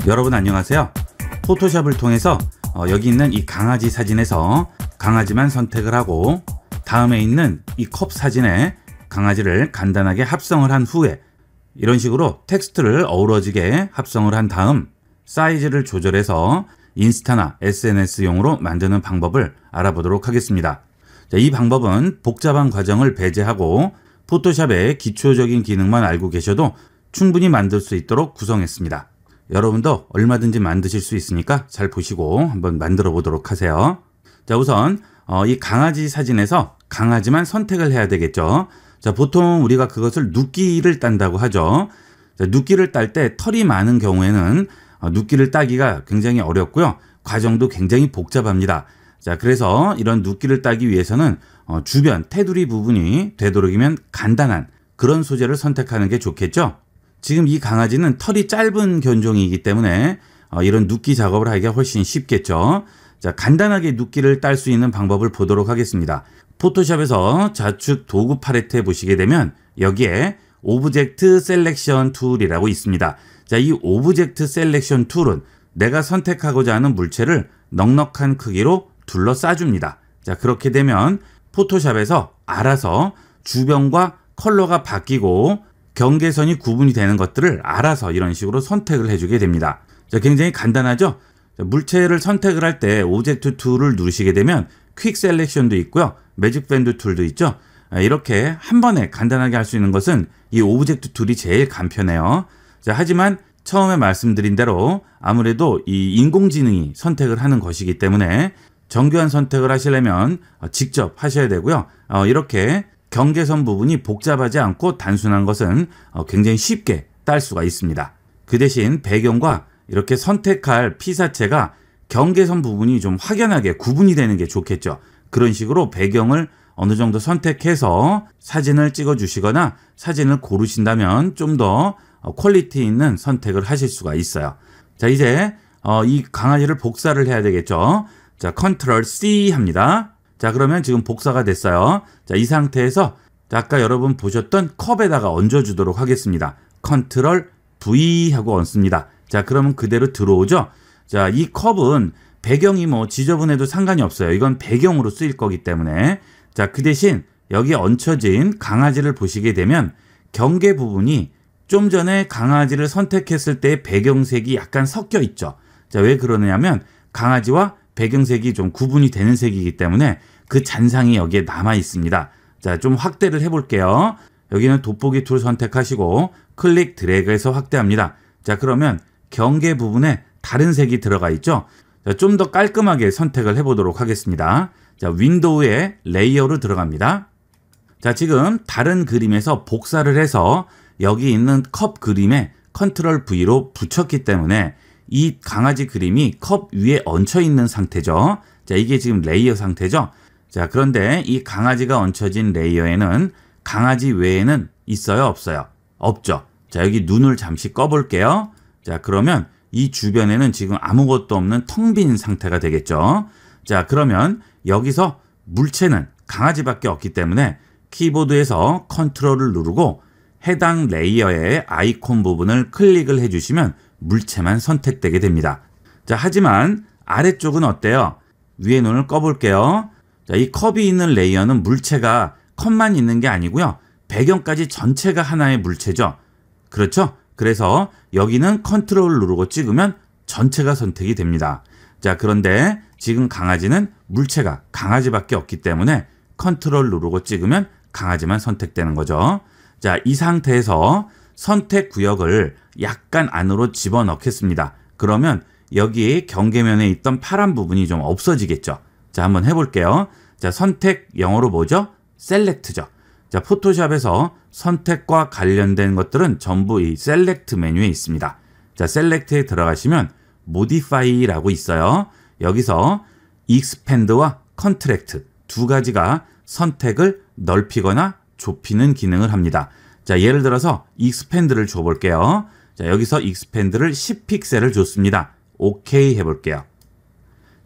여러분 안녕하세요. 포토샵을 통해서 여기 있는 이 강아지 사진에서 강아지만 선택을 하고 다음에 있는 이 컵 사진에 강아지를 간단하게 합성을 한 후에 이런 식으로 텍스트를 어우러지게 합성을 한 다음 사이즈를 조절해서 인스타나 SNS용으로 만드는 방법을 알아보도록 하겠습니다. 자, 이 방법은 복잡한 과정을 배제하고 포토샵의 기초적인 기능만 알고 계셔도 충분히 만들 수 있도록 구성했습니다. 여러분도 얼마든지 만드실 수 있으니까 잘 보시고 한번 만들어 보도록 하세요. 자, 우선 이 강아지 사진에서 강아지만 선택을 해야 되겠죠. 자, 보통 우리가 그것을 눕기를 딴다고 하죠. 자, 눕기를 딸 때 털이 많은 경우에는 눕기를 따기가 굉장히 어렵고요. 과정도 굉장히 복잡합니다. 자, 그래서 이런 눕기를 따기 위해서는 주변 테두리 부분이 되도록이면 간단한 그런 소재를 선택하는 게 좋겠죠. 지금 이 강아지는 털이 짧은 견종이기 때문에 이런 눕기 작업을 하기가 훨씬 쉽겠죠. 자, 간단하게 눕기를 딸 수 있는 방법을 보도록 하겠습니다. 포토샵에서 좌측 도구 팔레트에 보시게 되면 여기에 오브젝트 셀렉션 툴이라고 있습니다. 자, 이 오브젝트 셀렉션 툴은 내가 선택하고자 하는 물체를 넉넉한 크기로 둘러싸줍니다. 자, 그렇게 되면 포토샵에서 알아서 주변과 컬러가 바뀌고 경계선이 구분이 되는 것들을 알아서 이런 식으로 선택을 해주게 됩니다. 자, 굉장히 간단하죠? 자, 물체를 선택을 할 때 오브젝트 툴을 누르시게 되면 퀵 셀렉션도 있고요. 매직 밴드 툴도 있죠. 이렇게 한 번에 간단하게 할 수 있는 것은 이 오브젝트 툴이 제일 간편해요. 자, 하지만 처음에 말씀드린 대로 아무래도 이 인공지능이 선택을 하는 것이기 때문에 정교한 선택을 하시려면 직접 하셔야 되고요. 이렇게 경계선 부분이 복잡하지 않고 단순한 것은 굉장히 쉽게 딸 수가 있습니다. 그 대신 배경과 이렇게 선택할 피사체가 경계선 부분이 좀 확연하게 구분이 되는 게 좋겠죠. 그런 식으로 배경을 어느 정도 선택해서 사진을 찍어 주시거나 사진을 고르신다면 좀 더 퀄리티 있는 선택을 하실 수가 있어요. 자, 이제 이 강아지를 복사를 해야 되겠죠. 자, 컨트롤 C 합니다. 자, 그러면 지금 복사가 됐어요. 자, 이 상태에서 아까 여러분 보셨던 컵에다가 얹어주도록 하겠습니다. 컨트롤 V 하고 얹습니다. 자, 그러면 그대로 들어오죠. 자, 이 컵은 배경이 뭐 지저분해도 상관이 없어요. 이건 배경으로 쓰일 거기 때문에. 자, 그 대신 여기에 얹혀진 강아지를 보시게 되면 경계 부분이 좀 전에 강아지를 선택했을 때 배경색이 약간 섞여 있죠. 자, 왜 그러냐면 강아지와 배경색이 좀 구분이 되는 색이기 때문에 그 잔상이 여기에 남아 있습니다. 자, 좀 확대를 해볼게요. 여기는 돋보기 툴 선택하시고 클릭 드래그해서 확대합니다. 자, 그러면 경계 부분에 다른 색이 들어가 있죠. 자, 좀 더 깔끔하게 선택을 해보도록 하겠습니다. 자, 윈도우에 레이어로 들어갑니다. 자, 지금 다른 그림에서 복사를 해서 여기 있는 컵 그림에 컨트롤 V로 붙였기 때문에 이 강아지 그림이 컵 위에 얹혀 있는 상태죠. 자, 이게 지금 레이어 상태죠. 자, 그런데 이 강아지가 얹혀진 레이어에는 강아지 외에는 있어요, 없어요? 없죠. 자, 여기 눈을 잠시 꺼볼게요. 자, 그러면 이 주변에는 지금 아무것도 없는 텅 빈 상태가 되겠죠. 자, 그러면 여기서 물체는 강아지밖에 없기 때문에 키보드에서 컨트롤을 누르고 해당 레이어의 아이콘 부분을 클릭을 해주시면 물체만 선택되게 됩니다. 자, 하지만 아래쪽은 어때요? 위에 눈을 꺼볼게요. 자, 이 컵이 있는 레이어는 물체가 컵만 있는 게 아니고요. 배경까지 전체가 하나의 물체죠. 그렇죠? 그래서 여기는 컨트롤을 누르고 찍으면 전체가 선택이 됩니다. 자, 그런데 지금 강아지는 물체가 강아지밖에 없기 때문에 컨트롤 누르고 찍으면 강아지만 선택되는 거죠. 자, 이 상태에서 선택 구역을 약간 안으로 집어넣겠습니다. 그러면 여기 경계면에 있던 파란 부분이 좀 없어지겠죠. 자, 한번 해볼게요. 자, 선택 영어로 뭐죠? 셀렉트죠. 자, 포토샵에서 선택과 관련된 것들은 전부 이 셀렉트 메뉴에 있습니다. 자, 셀렉트에 들어가시면 모디파이라고 있어요. 여기서 익스펜드와 컨트랙트 두 가지가 선택을 넓히거나 좁히는 기능을 합니다. 자, 예를 들어서 익스펜드를 줘볼게요. 자, 여기서 익스펜드를 10픽셀을 줬습니다. 오케이 해볼게요.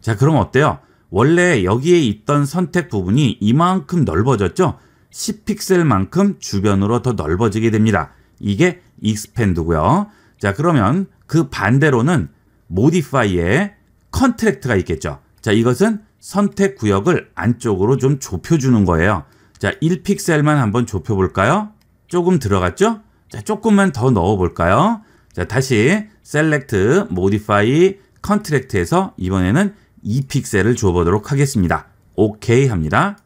자, 그럼 어때요? 원래 여기에 있던 선택 부분이 이만큼 넓어졌죠? 10픽셀만큼 주변으로 더 넓어지게 됩니다. 이게 익스펜드고요. 자, 그러면 그 반대로는 modify에 contract가 있겠죠. 자, 이것은 선택 구역을 안쪽으로 좀 좁혀주는 거예요. 자, 1픽셀만 한번 좁혀볼까요? 조금 들어갔죠? 자, 조금만 더 넣어볼까요? 자, 다시 select, modify, contract에서 이번에는 2픽셀을 줘보도록 하겠습니다. 오케이 합니다.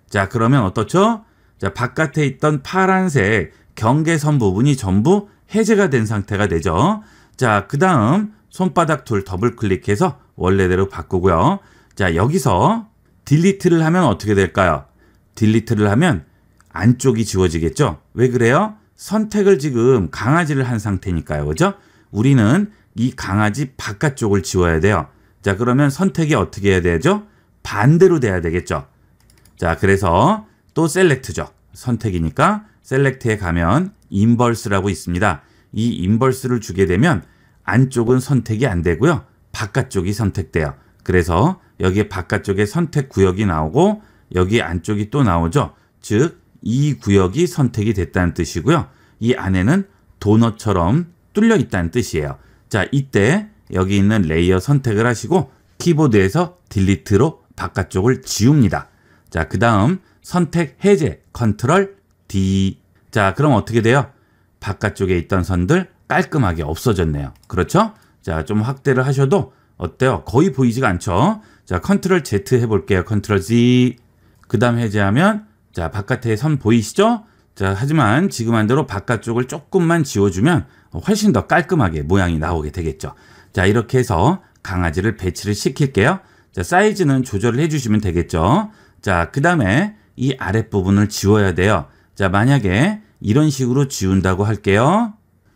자, 그러면 어떻죠? 자, 바깥에 있던 파란색 경계선 부분이 전부 해제가 된 상태가 되죠. 자, 그 다음 손바닥 툴 더블 클릭해서 원래대로 바꾸고요. 자, 여기서 딜리트를 하면 어떻게 될까요? 딜리트를 하면 안쪽이 지워지겠죠? 왜 그래요? 선택을 지금 강아지를 한 상태니까요. 그죠? 우리는 이 강아지 바깥쪽을 지워야 돼요. 자, 그러면 선택이 어떻게 해야 되죠? 반대로 돼야 되겠죠? 자, 그래서 또 셀렉트죠. 선택이니까 셀렉트에 가면 인버스라고 있습니다. 이 인버스를 주게 되면 안쪽은 선택이 안 되고요. 바깥쪽이 선택돼요. 그래서 여기에 바깥쪽에 선택 구역이 나오고 여기 안쪽이 또 나오죠. 즉, 이 구역이 선택이 됐다는 뜻이고요. 이 안에는 도넛처럼 뚫려 있다는 뜻이에요. 자, 이때 여기 있는 레이어 선택을 하시고 키보드에서 딜리트로 바깥쪽을 지웁니다. 자, 그 다음 선택 해제 컨트롤 D. 자, 그럼 어떻게 돼요? 바깥쪽에 있던 선들 깔끔하게 없어졌네요. 그렇죠? 자, 좀 확대를 하셔도 어때요? 거의 보이지가 않죠? 자, 컨트롤 Z 해볼게요. 컨트롤 Z. 그 다음 해제하면 자, 바깥에 선 보이시죠? 자, 하지만 지금 한 대로 바깥쪽을 조금만 지워주면 훨씬 더 깔끔하게 모양이 나오게 되겠죠. 자, 이렇게 해서 강아지를 배치를 시킬게요. 자, 사이즈는 조절을 해주시면 되겠죠. 자, 그 다음에 이 아랫부분을 지워야 돼요. 자, 만약에 이런 식으로 지운다고 할게요.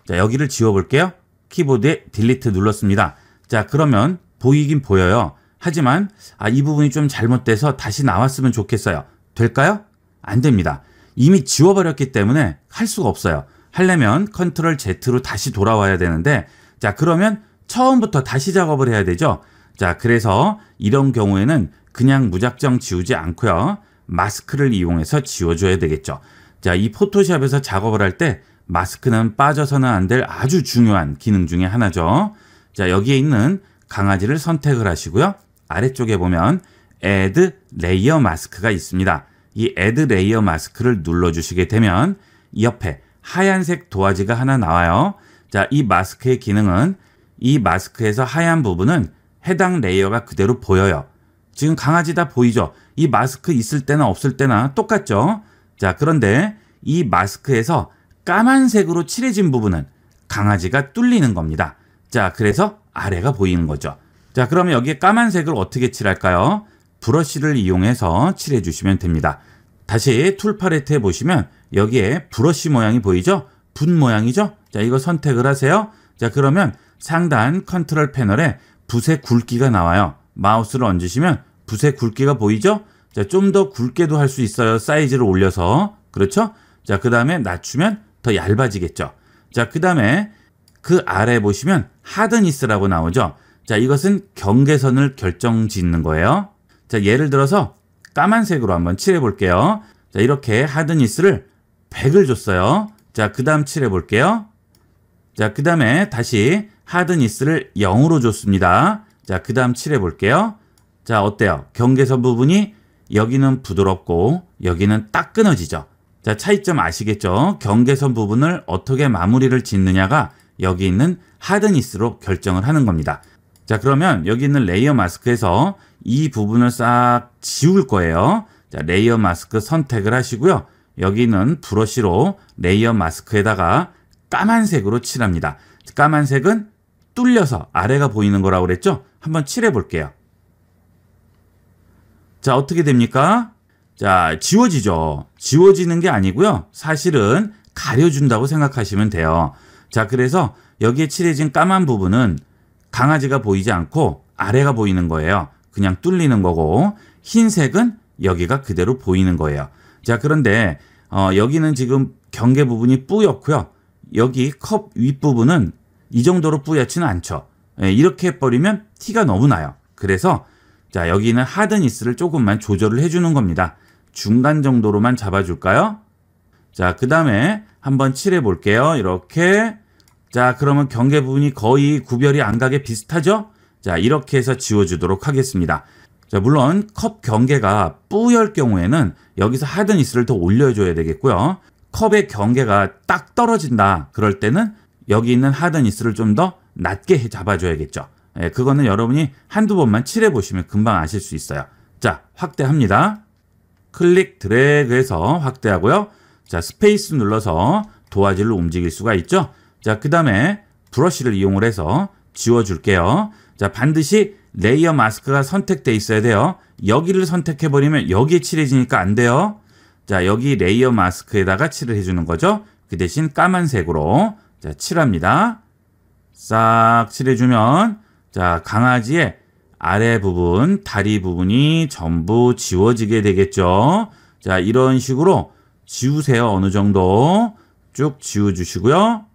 자, 여기를 지워볼게요. 키보드에 딜리트 눌렀습니다. 자, 그러면 보이긴 보여요. 하지만 이 부분이 좀 잘못돼서 다시 나왔으면 좋겠어요. 될까요? 안 됩니다. 이미 지워버렸기 때문에 할 수가 없어요. 하려면 컨트롤 Z로 다시 돌아와야 되는데, 자, 그러면 처음부터 다시 작업을 해야 되죠. 자, 그래서 이런 경우에는 그냥 무작정 지우지 않고요. 마스크를 이용해서 지워줘야 되겠죠. 자, 이 포토샵에서 작업을 할 때 마스크는 빠져서는 안 될 아주 중요한 기능 중에 하나죠. 자, 여기에 있는 강아지를 선택을 하시고요. 아래쪽에 보면 Add Layer Mask가 있습니다. 이 Add Layer Mask를 눌러주시게 되면 이 옆에 하얀색 도화지가 하나 나와요. 자, 이 마스크의 기능은 이 마스크에서 하얀 부분은 해당 레이어가 그대로 보여요. 지금 강아지 다 보이죠? 이 마스크 있을 때나 없을 때나 똑같죠? 자, 그런데 이 마스크에서 까만색으로 칠해진 부분은 강아지가 뚫리는 겁니다. 자, 그래서 아래가 보이는 거죠. 자, 그러면 여기에 까만색을 어떻게 칠할까요? 브러쉬를 이용해서 칠해 주시면 됩니다. 다시 툴 팔레트에 보시면 여기에 브러쉬 모양이 보이죠? 붓 모양이죠? 자, 이거 선택을 하세요. 자, 그러면 상단 컨트롤 패널에 붓의 굵기가 나와요. 마우스를 얹으시면 붓의 굵기가 보이죠? 자, 좀 더 굵게도 할 수 있어요. 사이즈를 올려서. 그렇죠? 자, 그 다음에 낮추면 더 얇아지겠죠. 자, 그 다음에 그 아래 보시면 하드니스라고 나오죠. 자, 이것은 경계선을 결정짓는 거예요. 자, 예를 들어서 까만색으로 한번 칠해 볼게요. 자, 이렇게 하드니스를 100을 줬어요. 자, 그 다음 칠해 볼게요. 자, 그 다음에 다시 하드니스를 0으로 줬습니다. 자, 그 다음 칠해 볼게요. 자, 어때요? 경계선 부분이 여기는 부드럽고 여기는 딱 끊어지죠. 자, 차이점 아시겠죠? 경계선 부분을 어떻게 마무리를 짓느냐가 여기 있는 하드니스로 결정을 하는 겁니다. 자, 그러면 여기 있는 레이어 마스크에서 이 부분을 싹 지울 거예요. 자, 레이어 마스크 선택을 하시고요. 여기 있는 브러쉬로 레이어 마스크에다가 까만색으로 칠합니다. 까만색은 뚫려서 아래가 보이는 거라고 그랬죠? 한번 칠해 볼게요. 자, 어떻게 됩니까? 자, 지워지죠. 지워지는 게 아니고요. 사실은 가려준다고 생각하시면 돼요. 자, 그래서 여기에 칠해진 까만 부분은 강아지가 보이지 않고 아래가 보이는 거예요. 그냥 뚫리는 거고, 흰색은 여기가 그대로 보이는 거예요. 자, 그런데 여기는 지금 경계 부분이 뿌옇고요. 여기 컵 윗부분은 이 정도로 뿌옇지는 않죠. 이렇게 해버리면 티가 너무 나요. 그래서 자, 여기는 하드니스를 조금만 조절을 해주는 겁니다. 중간 정도로만 잡아줄까요? 자, 그 다음에 한번 칠해 볼게요. 이렇게. 자, 그러면 경계 부분이 거의 구별이 안 가게 비슷하죠? 자, 이렇게 해서 지워주도록 하겠습니다. 자, 물론 컵 경계가 뿌열 경우에는 여기서 하드니스를 더 올려줘야 되겠고요. 컵의 경계가 딱 떨어진다. 그럴 때는 여기 있는 하드니스를 좀 더 낮게 잡아줘야겠죠. 예, 그거는 여러분이 한두 번만 칠해보시면 금방 아실 수 있어요. 자, 확대합니다. 클릭 드래그해서 확대하고요. 자, 스페이스 눌러서 도화지를 움직일 수가 있죠. 자, 그 다음에 브러쉬를 이용을 해서 지워줄게요. 자, 반드시 레이어 마스크가 선택돼 있어야 돼요. 여기를 선택해버리면 여기에 칠해지니까 안 돼요. 자, 여기 레이어 마스크에다가 칠을 해주는 거죠. 그 대신 까만색으로 자, 칠합니다. 싹 칠해주면 자, 강아지의 아래 부분, 다리 부분이 전부 지워지게 되겠죠. 자, 이런 식으로 지우세요. 어느 정도 쭉 지워주시고요.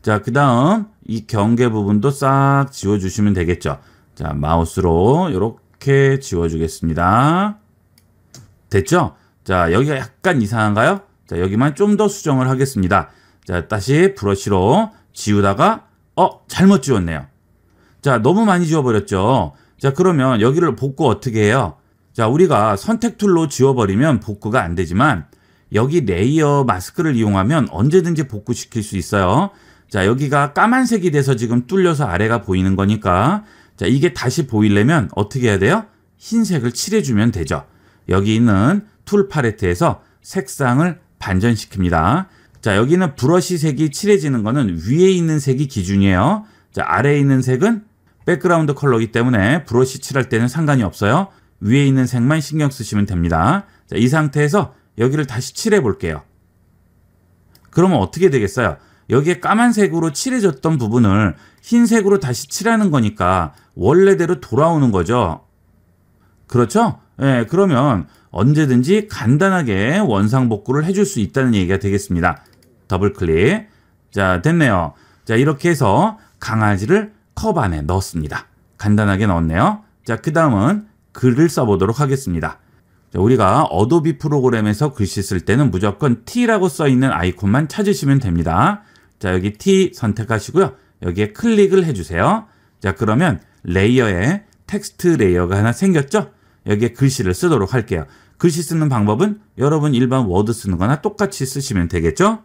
자, 그 다음 이 경계 부분도 싹 지워주시면 되겠죠. 자, 마우스로 이렇게 지워주겠습니다. 됐죠? 자, 여기가 약간 이상한가요? 자, 여기만 좀 더 수정을 하겠습니다. 자, 다시 브러쉬로 지우다가 잘못 지웠네요. 자, 너무 많이 지워버렸죠. 자, 그러면 여기를 복구 어떻게 해요? 자, 우리가 선택 툴로 지워버리면 복구가 안 되지만 여기 레이어 마스크를 이용하면 언제든지 복구시킬 수 있어요. 자, 여기가 까만색이 돼서 지금 뚫려서 아래가 보이는 거니까 자, 이게 다시 보이려면 어떻게 해야 돼요? 흰색을 칠해주면 되죠. 여기 있는 툴 팔레트에서 색상을 반전시킵니다. 자, 여기는 브러쉬 색이 칠해지는 거는 위에 있는 색이 기준이에요. 자, 아래에 있는 색은 백그라운드 컬러이기 때문에 브러쉬 칠할 때는 상관이 없어요. 위에 있는 색만 신경 쓰시면 됩니다. 자, 이 상태에서 여기를 다시 칠해 볼게요. 그러면 어떻게 되겠어요? 여기에 까만색으로 칠해졌던 부분을 흰색으로 다시 칠하는 거니까 원래대로 돌아오는 거죠. 그렇죠? 예, 그러면 언제든지 간단하게 원상복구를 해줄 수 있다는 얘기가 되겠습니다. 더블 클릭. 자, 됐네요. 자, 이렇게 해서 강아지를 컵 안에 넣었습니다. 간단하게 넣었네요. 자, 그 다음은 글을 써보도록 하겠습니다. 자, 우리가 어도비 프로그램에서 글씨 쓸 때는 무조건 T라고 써있는 아이콘만 찾으시면 됩니다. 자, 여기 T 선택하시고요. 여기에 클릭을 해주세요. 자, 그러면 레이어에 텍스트 레이어가 하나 생겼죠? 여기에 글씨를 쓰도록 할게요. 글씨 쓰는 방법은 여러분 일반 워드 쓰는 거나 똑같이 쓰시면 되겠죠?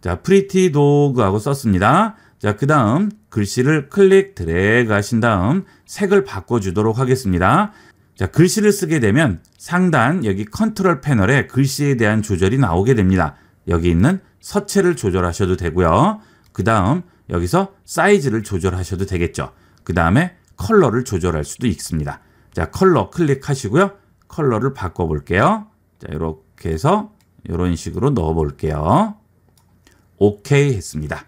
자, 프리티 도그하고 썼습니다. 자, 그 다음 글씨를 클릭 드래그 하신 다음 색을 바꿔주도록 하겠습니다. 자, 글씨를 쓰게 되면 상단 여기 컨트롤 패널에 글씨에 대한 조절이 나오게 됩니다. 여기 있는 서체를 조절하셔도 되고요. 그 다음 여기서 사이즈를 조절하셔도 되겠죠. 그 다음에 컬러를 조절할 수도 있습니다. 자, 컬러 클릭하시고요. 컬러를 바꿔볼게요. 자, 이렇게 해서 이런 식으로 넣어볼게요. 오케이 했습니다.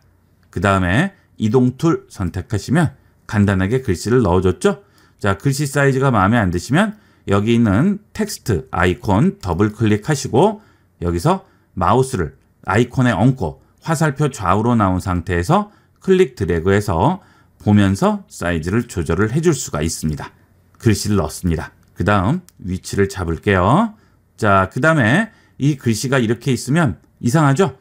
그 다음에 이동 툴 선택하시면 간단하게 글씨를 넣어줬죠. 자, 글씨 사이즈가 마음에 안 드시면 여기 있는 텍스트 아이콘 더블 클릭하시고 여기서 마우스를 아이콘에 얹고 화살표 좌우로 나온 상태에서 클릭 드래그해서 보면서 사이즈를 조절을 해줄 수가 있습니다. 글씨를 넣습니다. 그 다음 위치를 잡을게요. 자, 그 다음에 이 글씨가 이렇게 있으면 이상하죠?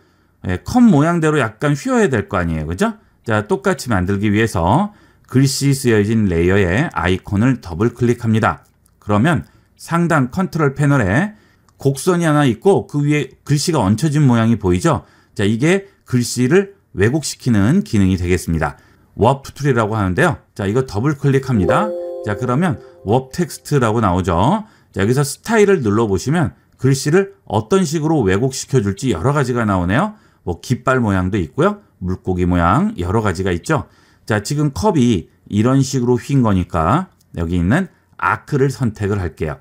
예, 컵 모양대로 약간 휘어야 될 거 아니에요. 그죠? 자, 똑같이 만들기 위해서 글씨 쓰여진 레이어에 아이콘을 더블 클릭합니다. 그러면 상단 컨트롤 패널에 곡선이 하나 있고 그 위에 글씨가 얹혀진 모양이 보이죠? 자, 이게 글씨를 왜곡시키는 기능이 되겠습니다. 워프 툴이라고 하는데요. 자, 이거 더블 클릭합니다. 자, 그러면 워프 텍스트라고 나오죠. 자, 여기서 스타일을 눌러보시면 글씨를 어떤 식으로 왜곡시켜 줄지 여러 가지가 나오네요. 뭐 깃발 모양도 있고요. 물고기 모양 여러 가지가 있죠. 자, 지금 컵이 이런 식으로 휜 거니까 여기 있는 아크를 선택을 할게요.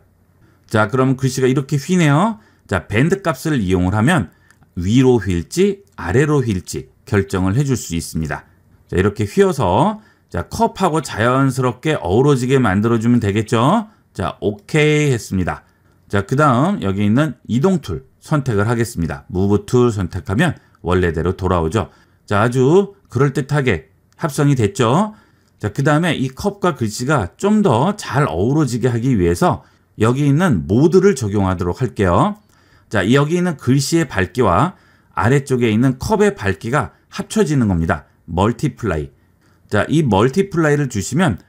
자, 그럼 글씨가 이렇게 휘네요. 자, 밴드 값을 이용을 하면 위로 휠지 아래로 휠지 결정을 해줄 수 있습니다. 자, 이렇게 휘어서 자, 컵하고 자연스럽게 어우러지게 만들어주면 되겠죠. 자, 오케이 했습니다. 자, 그 다음 여기 있는 이동 툴 선택을 하겠습니다. 무브 툴 선택하면 원래대로 돌아오죠. 자, 아주 그럴듯하게 합성이 됐죠. 자, 그 다음에 이 컵과 글씨가 좀 더 잘 어우러지게 하기 위해서 여기 있는 모드를 적용하도록 할게요. 자, 여기 있는 글씨의 밝기와 아래쪽에 있는 컵의 밝기가 합쳐지는 겁니다. 멀티플라이. 자, 이 멀티플라이를 주시면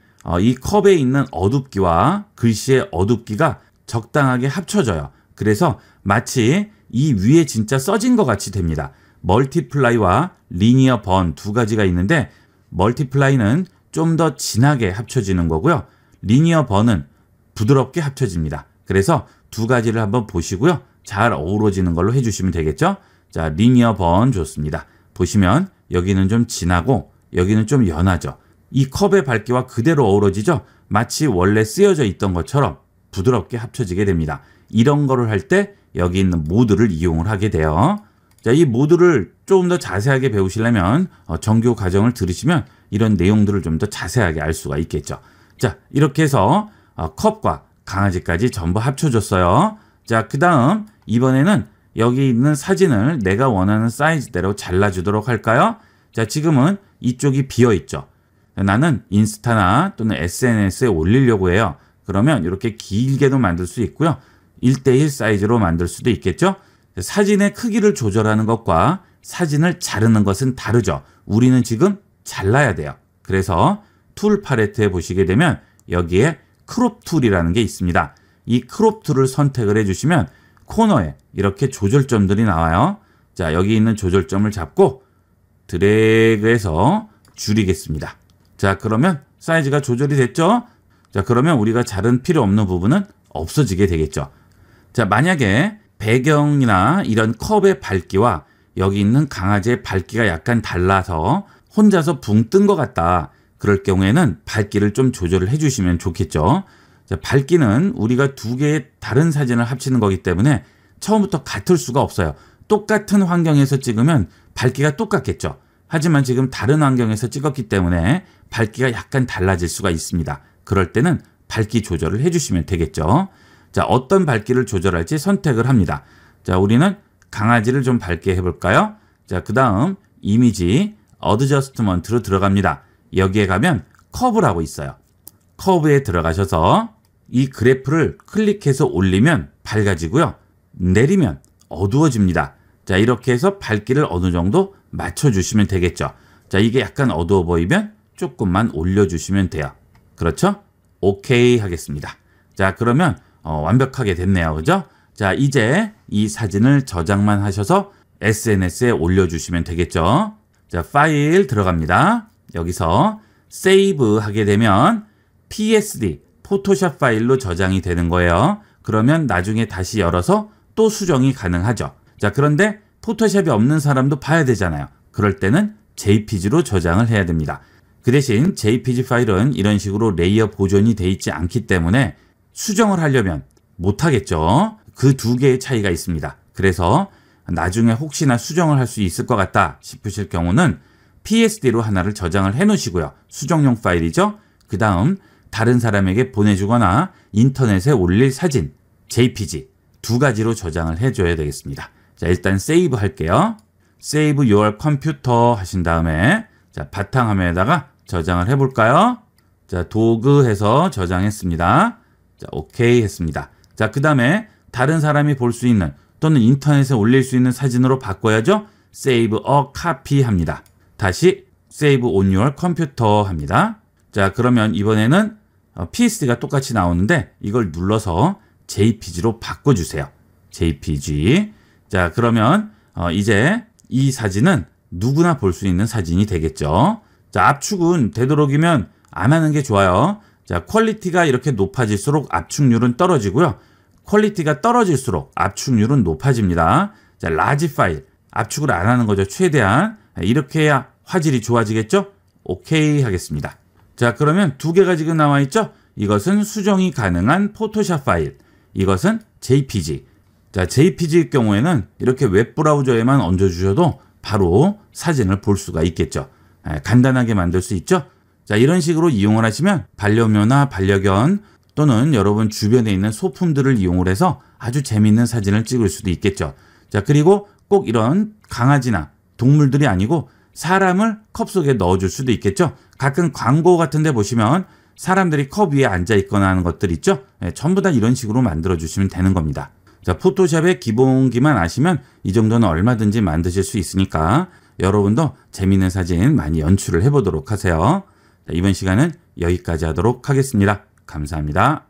이 컵에 있는 어둡기와 글씨의 어둡기가 적당하게 합쳐져요. 그래서 마치 이 위에 진짜 써진 것 같이 됩니다. 멀티플라이와 리니어 번 두 가지가 있는데 멀티플라이는 좀 더 진하게 합쳐지는 거고요. 리니어 번은 부드럽게 합쳐집니다. 그래서 두 가지를 한번 보시고요. 잘 어우러지는 걸로 해주시면 되겠죠. 자, 리니어 번 좋습니다. 보시면 여기는 좀 진하고 여기는 좀 연하죠. 이 컵의 밝기와 그대로 어우러지죠. 마치 원래 쓰여져 있던 것처럼 부드럽게 합쳐지게 됩니다. 이런 거를 할 때 여기 있는 모드를 이용을 하게 돼요. 자, 이 모드를 조금 더 자세하게 배우시려면 정규 과정을 들으시면 이런 내용들을 좀 더 자세하게 알 수가 있겠죠. 자, 이렇게 해서 컵과 강아지까지 전부 합쳐줬어요. 자, 그 다음 이번에는 여기 있는 사진을 내가 원하는 사이즈대로 잘라주도록 할까요? 자, 지금은 이쪽이 비어있죠. 나는 인스타나 또는 SNS에 올리려고 해요. 그러면 이렇게 길게도 만들 수 있고요. 1:1 사이즈로 만들 수도 있겠죠. 사진의 크기를 조절하는 것과 사진을 자르는 것은 다르죠. 우리는 지금 잘라야 돼요. 그래서 툴 팔레트에 보시게 되면 여기에 크롭 툴이라는 게 있습니다. 이 크롭 툴을 선택을 해주시면 코너에 이렇게 조절점들이 나와요. 자, 여기 있는 조절점을 잡고 드래그해서 줄이겠습니다. 자, 그러면 사이즈가 조절이 됐죠? 자, 그러면 우리가 자른 필요 없는 부분은 없어지게 되겠죠. 자, 만약에 배경이나 이런 컵의 밝기와 여기 있는 강아지의 밝기가 약간 달라서 혼자서 붕 뜬 것 같다. 그럴 경우에는 밝기를 좀 조절을 해주시면 좋겠죠. 자, 밝기는 우리가 두 개의 다른 사진을 합치는 거기 때문에 처음부터 같을 수가 없어요. 똑같은 환경에서 찍으면 밝기가 똑같겠죠. 하지만 지금 다른 환경에서 찍었기 때문에 밝기가 약간 달라질 수가 있습니다. 그럴 때는 밝기 조절을 해주시면 되겠죠. 자, 어떤 밝기를 조절할지 선택을 합니다. 자, 우리는 강아지를 좀 밝게 해볼까요? 자, 그 다음 이미지 어드저스트먼트로 들어갑니다. 여기에 가면 커브라고 있어요. 커브에 들어가셔서 이 그래프를 클릭해서 올리면 밝아지고요. 내리면 어두워집니다. 자, 이렇게 해서 밝기를 어느 정도 맞춰주시면 되겠죠. 자, 이게 약간 어두워 보이면 조금만 올려주시면 돼요. 그렇죠? 오케이 하겠습니다. 자, 그러면 완벽하게 됐네요. 그죠? 자, 이제 이 사진을 저장만 하셔서 SNS에 올려주시면 되겠죠. 자, 파일 들어갑니다. 여기서 세이브 하게 되면 PSD, 포토샵 파일로 저장이 되는 거예요. 그러면 나중에 다시 열어서 또 수정이 가능하죠. 자, 그런데 포토샵이 없는 사람도 봐야 되잖아요. 그럴 때는 JPG로 저장을 해야 됩니다. 그 대신 JPG 파일은 이런 식으로 레이어 보존이 돼 있지 않기 때문에 수정을 하려면 못하겠죠. 그 두 개의 차이가 있습니다. 그래서 나중에 혹시나 수정을 할 수 있을 것 같다 싶으실 경우는 PSD로 하나를 저장을 해 놓으시고요. 수정용 파일이죠. 그 다음 다른 사람에게 보내주거나 인터넷에 올릴 사진, JPG 두 가지로 저장을 해줘야 되겠습니다. 자, 일단 세이브 할게요. Save your computer 하신 다음에 자, 바탕화면에다가 저장을 해볼까요? 자, 도구 해서 저장했습니다. 자, 오케이 했습니다. 자, 그 다음에 다른 사람이 볼 수 있는 또는 인터넷에 올릴 수 있는 사진으로 바꿔야죠. Save a copy 합니다. 다시 Save on your computer 합니다. 자, 그러면 이번에는 PSD가 똑같이 나오는데 이걸 눌러서 JPG로 바꿔주세요. JPG. 자, 그러면 이제 이 사진은 누구나 볼 수 있는 사진이 되겠죠. 자, 압축은 되도록이면 안 하는 게 좋아요. 자, 퀄리티가 이렇게 높아질수록 압축률은 떨어지고요. 퀄리티가 떨어질수록 압축률은 높아집니다. 자, 라지 파일. 압축을 안 하는 거죠. 최대한. 이렇게 해야 화질이 좋아지겠죠? 오케이 하겠습니다. 자, 그러면 두 개가 지금 나와 있죠? 이것은 수정이 가능한 포토샵 파일. 이것은 JPG. 자, JPG일 경우에는 이렇게 웹브라우저에만 얹어주셔도 바로 사진을 볼 수가 있겠죠. 간단하게 만들 수 있죠? 자, 이런 식으로 이용을 하시면 반려묘나 반려견 또는 여러분 주변에 있는 소품들을 이용을 해서 아주 재미있는 사진을 찍을 수도 있겠죠. 자, 그리고 꼭 이런 강아지나 동물들이 아니고 사람을 컵 속에 넣어줄 수도 있겠죠. 가끔 광고 같은 데 보시면 사람들이 컵 위에 앉아 있거나 하는 것들 있죠. 전부 다 이런 식으로 만들어 주시면 되는 겁니다. 자, 포토샵의 기본기만 아시면 이 정도는 얼마든지 만드실 수 있으니까 여러분도 재미있는 사진 많이 연출을 해보도록 하세요. 자, 이번 시간은 여기까지 하도록 하겠습니다. 감사합니다.